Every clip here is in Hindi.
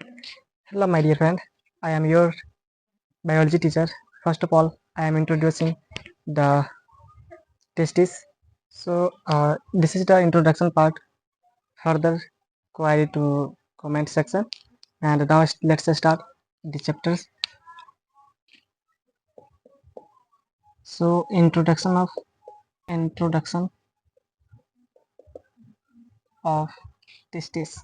Hello, my dear friend. I am your biology teacher. First of all, I am introducing the testes. This is the introduction part. Further query to comment section. And now let's start the chapters. So, introduction of testes.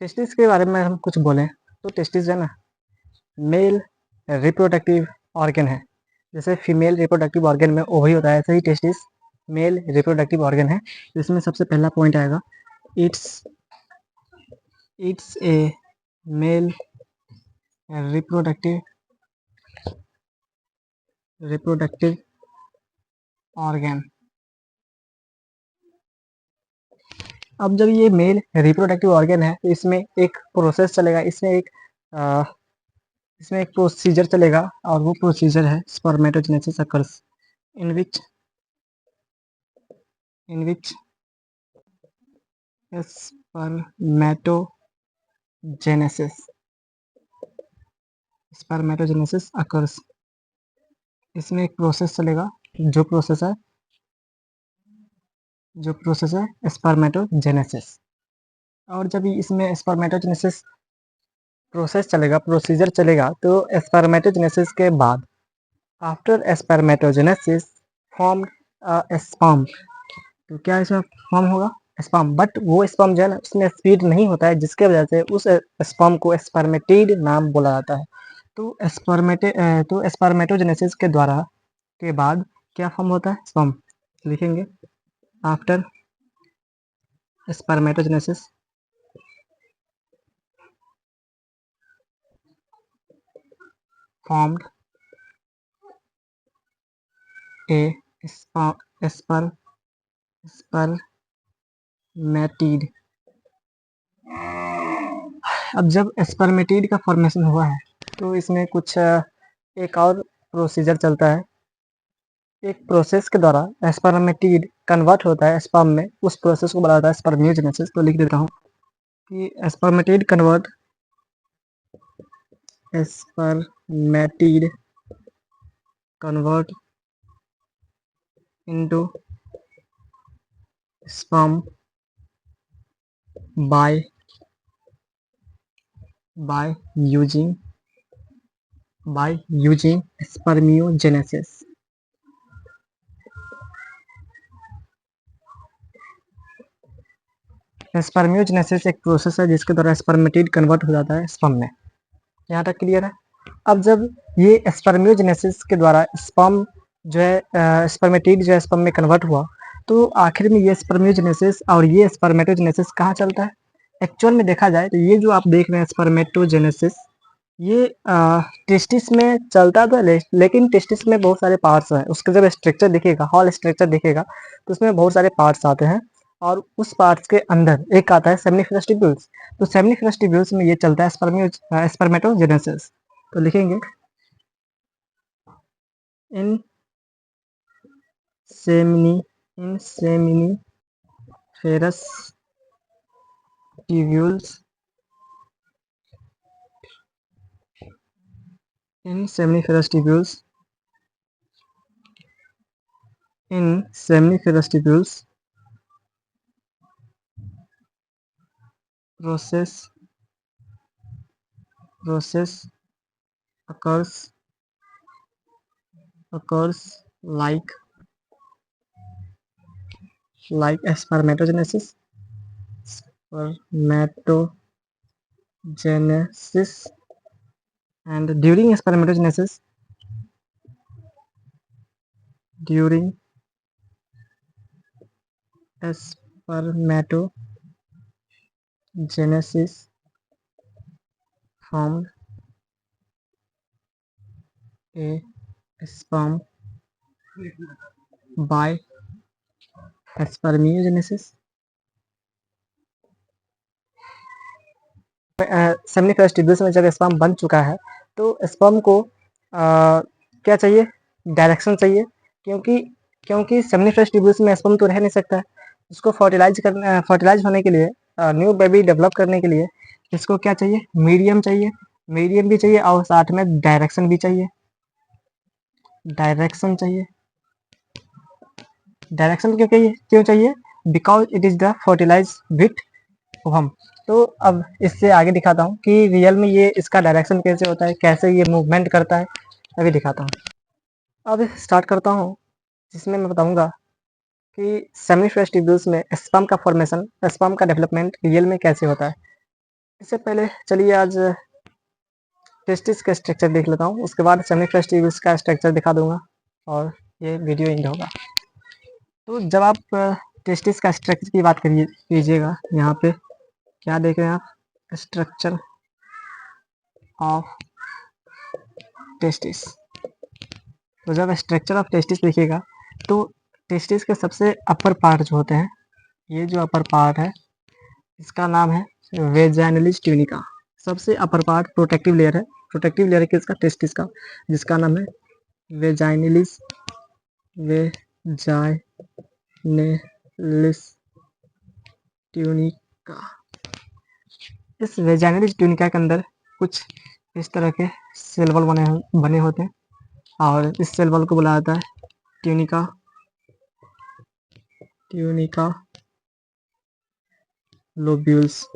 Testis के बारे में हम कुछ बोलें तो टेस्टिस है ना, मेल रिप्रोडक्टिव ऑर्गन है। जैसे फीमेल रिप्रोडक्टिव ऑर्गन में ओवरी होता है, ऐसे ही टेस्टिस मेल रिप्रोडक्टिव ऑर्गन है। इसमें सबसे पहला पॉइंट आएगा, it's a male reproductive organ. अब जब ये मेल रिप्रोडक्टिव ऑर्गन है तो इसमें एक प्रोसेस चलेगा, इसमें एक प्रोसीजर चलेगा, और वो प्रोसीजर है स्पर्मेटोजेनेसिस अकर्स, इन विच स्पर्मेटोजेनेसिस अकर्स। इसमें एक प्रोसेस चलेगा जो प्रोसेस है स्पर्मेटोजेनेसिस। और जब इसमें स्पर्मेटोजेनेसिस प्रोसीजर चलेगा तो स्पर्मेटोजेनेसिस के बाद आफ्टर स्पर्मेटोजेनेसिस फॉर्म स्पर्म। तो क्या इसमें फॉर्म होगा? स्पर्म। बट वो स्पर्म जो है ना, उसमें स्पीड नहीं होता है, जिसके वजह से उस स्पर्म को स्पर्मेटिड नाम बोला जाता है। तो स्पर्मेटोजेनेसिस के द्वारा के बाद क्या फॉर्म होता है? स्पर्म। लिखेंगे after spermatogenesis formed a spermatid। अब जब स्पर्मेटिड का फॉर्मेशन हुआ है तो इसमें कुछ एक और प्रोसीजर चलता है। एक प्रोसेस के द्वारा स्पर्मेटिड कन्वर्ट होता है स्पर्म में, उस प्रोसेस को बोला जाता है स्पर्मियोजेनेसिस। तो लिख देता हूँ कि spermatid convert into sperm by using spermiogenesis। Spermiogenesis एक प्रोसेस है जिसके द्वारा स्पर्मेटिड कन्वर्ट हो जाता है स्पर्म में। यहाँ तक क्लियर है? अब जब ये स्पर्मियोजेनेसिस के द्वारा स्पर्म जो है स्पर्मेटिड जो है स्पर्म में कन्वर्ट हुआ, तो आखिर में ये स्पर्मियोजेनेसिस और ये स्पर्मेटोजेनेसिस कहाँ चलता है? एक्चुअल में देखा जाए तो ये जो आप देख रहे हैं स्पर्मेटोजेनेसिस, ये टेस्टिस में चलता तो लेकिन टेस्टिस में बहुत सारे पार्ट्स हैं। उसका जब स्ट्रक्चर दिखेगा, हॉल स्ट्रक्चर दिखेगा, तो उसमें बहुत सारे पार्ट्स आते हैं, और उस पार्ट्स के अंदर एक आता है सेमिनिफरस ट्यूब्यूल्स। तो सेमिनिफरस ट्यूब्यूल्स में ये चलता है स्पर्मेटोजेनेसिस। तो लिखेंगे in seminiferous tubules process occurs like spermatogenesis and during spermatogenesis formed a sperm by spermiogenesis। Seminiferous tubules में जब स्पर्म बन चुका है तो स्पर्म को क्या चाहिए? डायरेक्शन चाहिए, क्योंकि सेमिनिफरस ट्यूब्यूल्स में स्पर्म तो रह नहीं सकता है। इसको फर्टिलाइज होने के लिए, न्यू बेबी डेवलप करने के लिए इसको क्या चाहिए, मीडियम चाहिए, मीडियम भी चाहिए और साथ में डायरेक्शन भी चाहिए, डायरेक्शन चाहिए। डायरेक्शन क्यों चाहिए, because it is the fertilize with ohm. तो अब इससे आगे दिखाता हूँ कि रियल में ये इसका डायरेक्शन कैसे होता है, कैसे ये मूवमेंट करता है, अभी दिखाता हूँ। अब स्टार्ट करता हूँ, जिसमें मैं बताऊंगा कि सेमिनिफरस ट्यूब्यूल्स में स्पर्म का फॉर्मेशन, स्पर्म का डेवलपमेंट रियल में कैसे होता है। इससे पहले चलिए आज टेस्टिस का स्ट्रक्चर देख लेता हूँ, उसके बाद सेमिनिफरस ट्यूब्यूल्स का स्ट्रक्चर दिखा दूंगा और ये वीडियो एंड होगा। तो जब आप टेस्टिस का स्ट्रक्चर की बात कीजिएगा, यहाँ पे क्या देख रहे हैं आप, स्ट्रक्चर ऑफ टेस्टिस। तो जब स्ट्रक्चर ऑफ टेस्टिस देखिएगा तो टेस्टिस के सबसे अपर पार्ट जो होते हैं, ये जो अपर पार्ट है इसका नाम है वेजाइनलिस ट्यूनिका। सबसे अपर पार्ट प्रोटेक्टिव लेयर है, प्रोटेक्टिव लेयर किसका, टेस्टिस का, जिसका नाम है वेजाइनलिस ट्यूनिका। इस वेजाइनलिस ट्यूनिका के अंदर कुछ इस तरह के सेल वॉल बने होते हैं और इस सेल वॉल को बुलाया जाता है ट्यूनिका लोब्यूल्स।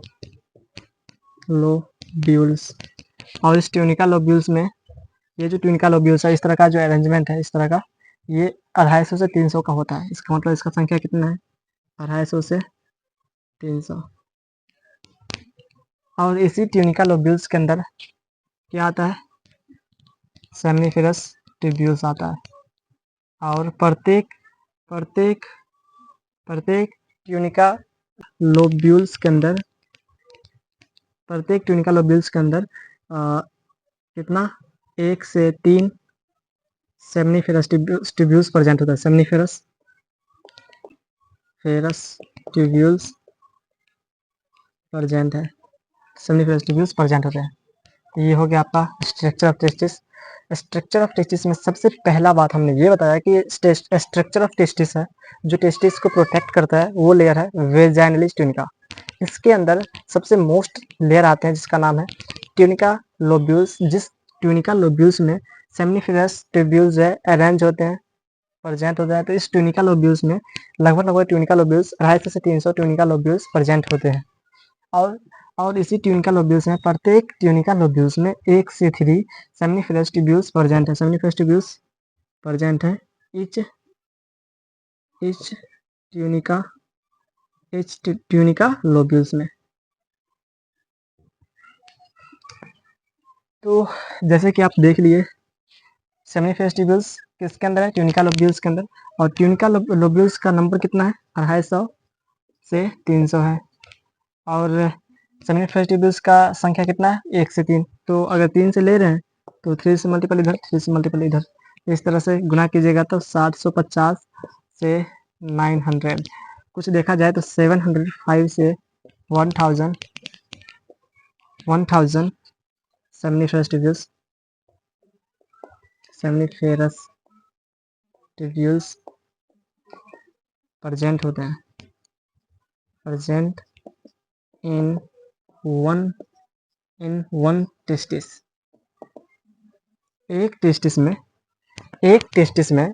और इस ट्यूनिका लोब्यूल्स में, ये जो ट्यूनिका लोब्यूल्स है, इस तरह का जो अरेंजमेंट है, इस तरह का, ये 250 से 300 का होता है। इसका मतलब इसका संख्या कितना है, 250 से 300। और इसी ट्यूनिका लोब्यूल्स के अंदर क्या आता है, सेमनीफेरस ट्यूब्यूल्स आता है। और प्रत्येक ट्यूनिका लोब्यूल्स के अंदर कितना, 1 से 3 सेमनीफेरस ट्यूब्यूल्स प्रेजेंट होता है। सेमनीफेरस ट्यूब्यूल्स प्रेजेंट है, सेमनीफेरस ट्यूब्यूल्स प्रेजेंट होते हैं। ये हो गया आपका structure of testis. Structure of testis में सबसे पहला बात हमने ये बताया कि स्ट्रक्चर ऑफ टेस्टिस है, जो टेस्टिस को प्रोटेक्ट करता है वो लेयर है वेजाइनलिस ट्यूनिका। इसके अंदर सबसे मोस्ट लेयर आते हैं जिसका नाम है ट्यूनिका लोब्यूल्स। जिस ट्यूनिका लोब्यूल्स में सेमनीफेरस ट्यूब्यूल्स है अरेंज होते हैं, प्रेजेंट होता है। तो इस ट्यूनिका लोब्यूल्स में लगभग ट्यूनिका लोब्यूल्स 250 से 300 ट्यूनिका लोब्यूल्स प्रेजेंट होते हैं। और इसी ट्यूनिका लोब्यूल्स में, प्रत्येक ट्यूनिका लोब्यूल्स में 1 से 3 सेमनीफेरस ट्यूब्यूल्स प्रेजेंट है। सेमनीफेरस ट्यूब्यूल्स प्रेजेंट है इच ट्यूनिका लोब्यूल्स में। तो जैसे कि आप देख लिए, सेमनीफेरस ट्यूब्यूल्स किसके अंदर है, ट्यूनिका लोब्यूल्स के अंदर। और ट्यूनिका लोब्यूल्स का नंबर कितना है, 250 से 300 है। और सेमनीफेरस ट्यूब्यूल्स का संख्या कितना है, 1 से 3। तो अगर 3 से ले रहे हैं तो 3 से मल्टीपल इधर, 3 से मल्टीपल इधर, इस तरह से गुना कीजिएगा तो 750 से 900, कुछ देखा जाए तो 705 से 1000 सेमनीफेरस ट्यूब्यूल्स प्रेजेंट होते हैं, प्रेजेंट इन वन टेस्टिस। एक टेस्टिस में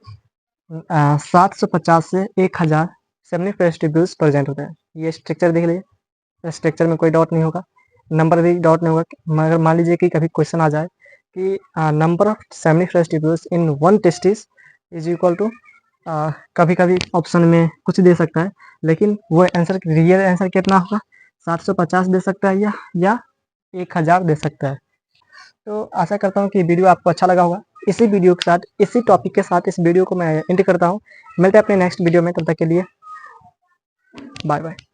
750 से 1000 सेमनीफेरस ट्यूब्यूल्स प्रेजेंट होते हैं। ये स्ट्रक्चर देख लीजिए, स्ट्रक्चर में कोई डाउट नहीं होगा, नंबर भी डाउट नहीं होगा। मगर मान लीजिए कि कभी क्वेश्चन आ जाए कि number of seminiferous tubules in one testis is equal to, कभी कभी ऑप्शन में कुछ दे सकता है, लेकिन वो आंसर, रियल आंसर कितना होगा, 750 दे सकता है या 1000 दे सकता है। तो आशा करता हूँ कि वीडियो आपको अच्छा लगा होगा। इसी वीडियो के साथ, इसी टॉपिक के साथ इस वीडियो को मैं एंड करता हूँ। मिलते हैं अपने नेक्स्ट वीडियो में, तब तक के लिए बाय बाय।